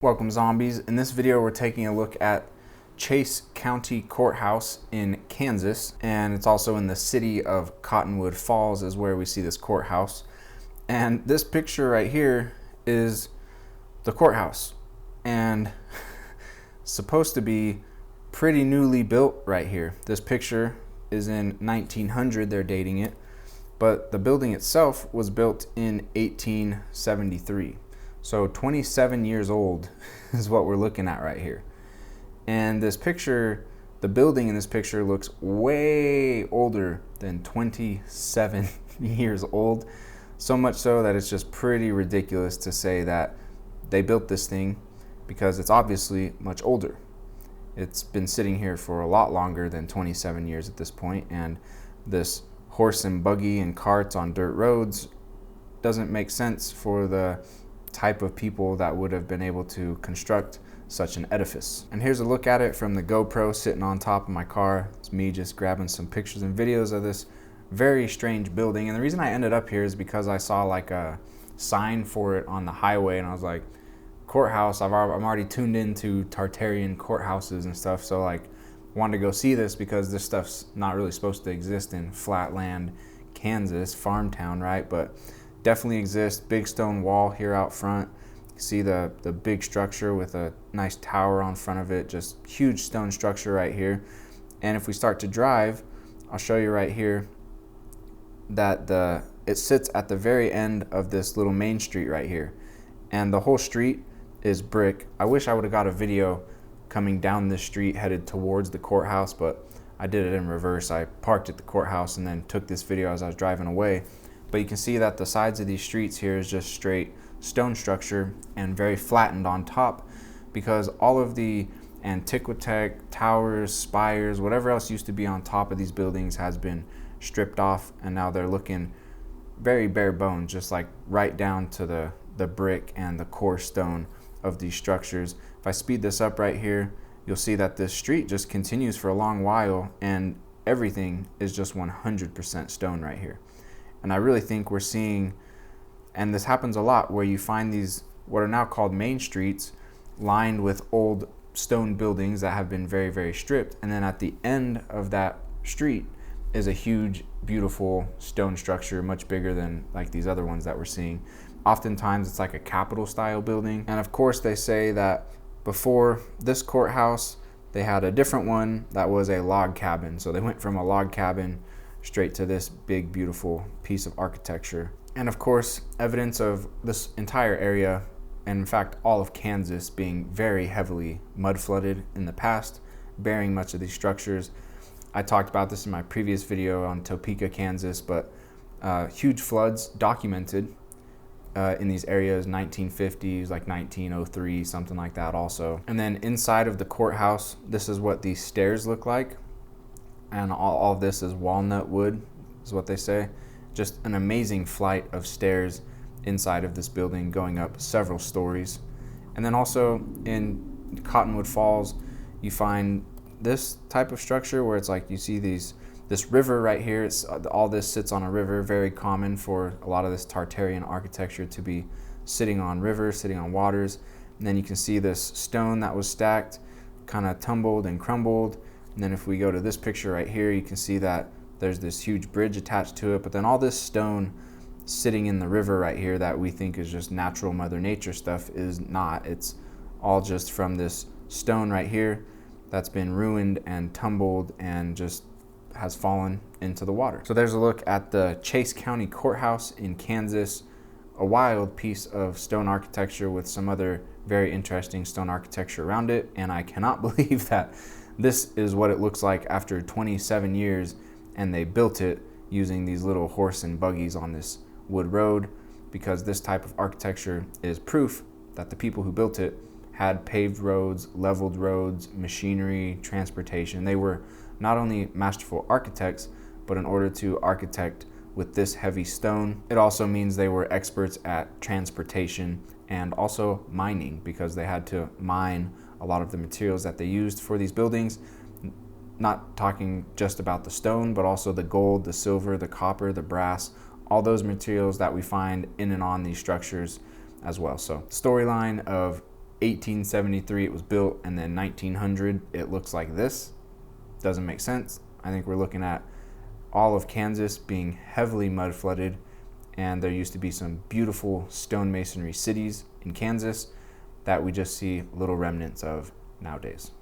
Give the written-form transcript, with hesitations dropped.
Welcome zombies. In this video we're taking a look at Chase County Courthouse in Kansas, and it's also in the city of Cottonwood Falls is where we see this courthouse. And this picture right here is the courthouse, and supposed to be pretty newly built right here. This picture is in 1900, they're dating it, but the building itself was built in 1873. So 27 years old is what we're looking at right here. And this picture, the building in this picture looks way older than 27 years old. So much so that it's just pretty ridiculous to say that they built this thing, because it's obviously much older. It's been sitting here for a lot longer than 27 years at this point, and this horse and buggy and carts on dirt roads doesn't make sense for the type of people that would have been able to construct such an edifice. And here's a look at it from the GoPro sitting on top of my car. It's me just grabbing some pictures and videos of this very strange building. And the reason I ended up here is because I saw like a sign for it on the highway, and I was like, courthouse, I'm already tuned into Tartarian courthouses and stuff, so like wanted to go see this because this stuff's not really supposed to exist in flatland Kansas, farm town, right? But definitely exists. Big stone wall here out front. You see the big structure with a nice tower on front of it, just huge stone structure right here. And if we start to drive, I'll show you right here that it sits at the very end of this little main street right here, and the whole street is brick. I wish I would have got a video coming down this street headed towards the courthouse, but I did it in reverse. I parked at the courthouse and then took this video as I was driving away. But you can see that the sides of these streets here is just straight stone structure and very flattened on top, because all of the antiquitech, towers, spires, whatever else used to be on top of these buildings has been stripped off, and now they're looking very bare bones, just like right down to the brick and the core stone of these structures. If I speed this up right here, you'll see that this street just continues for a long while, and everything is just 100% stone right here. And I really think we're seeing, and this happens a lot, where you find these what are now called main streets lined with old stone buildings that have been very, very stripped. And then at the end of that street is a huge, beautiful stone structure, much bigger than like these other ones that we're seeing. Oftentimes it's like a Capitol style building. And of course they say that before this courthouse, they had a different one that was a log cabin. So they went from a log cabin straight to this big, beautiful piece of architecture. And of course, evidence of this entire area, and in fact all of Kansas, being very heavily mud flooded in the past, bearing much of these structures. I talked about this in my previous video on Topeka, Kansas, but huge floods documented in these areas, 1950s, like 1903, something like that also. And then inside of the courthouse, this is what these stairs look like. And all of this is walnut wood, is what they say. Just an amazing flight of stairs inside of this building, going up several stories. And then also in Cottonwood Falls, you find this type of structure where it's like you see this river right here. All this sits on a river, very common for a lot of this Tartarian architecture to be sitting on rivers, sitting on waters. And then you can see this stone that was stacked, kind of tumbled and crumbled. And then if we go to this picture right here, you can see that there's this huge bridge attached to it, but then all this stone sitting in the river right here that we think is just natural Mother Nature stuff is not. It's all just from this stone right here that's been ruined and tumbled and just has fallen into the water. So there's a look at the Chase County Courthouse in Kansas, a wild piece of stone architecture with some other very interesting stone architecture around it. And I cannot believe that this is what it looks like after 27 years, and they built it using these little horse and buggies on this wood road, because this type of architecture is proof that the people who built it had paved roads, leveled roads, machinery, transportation. They were not only masterful architects, but in order to architect with this heavy stone, it also means they were experts at transportation and also mining, because they had to mine a lot of the materials that they used for these buildings. Not talking just about the stone, but also the gold, the silver, the copper, the brass, all those materials that we find in and on these structures as well. So storyline of 1873 it was built, and then 1900 it looks like this. Doesn't make sense. I think we're looking at all of Kansas being heavily mud flooded, and there used to be some beautiful stone masonry cities in Kansas that we just see little remnants of nowadays.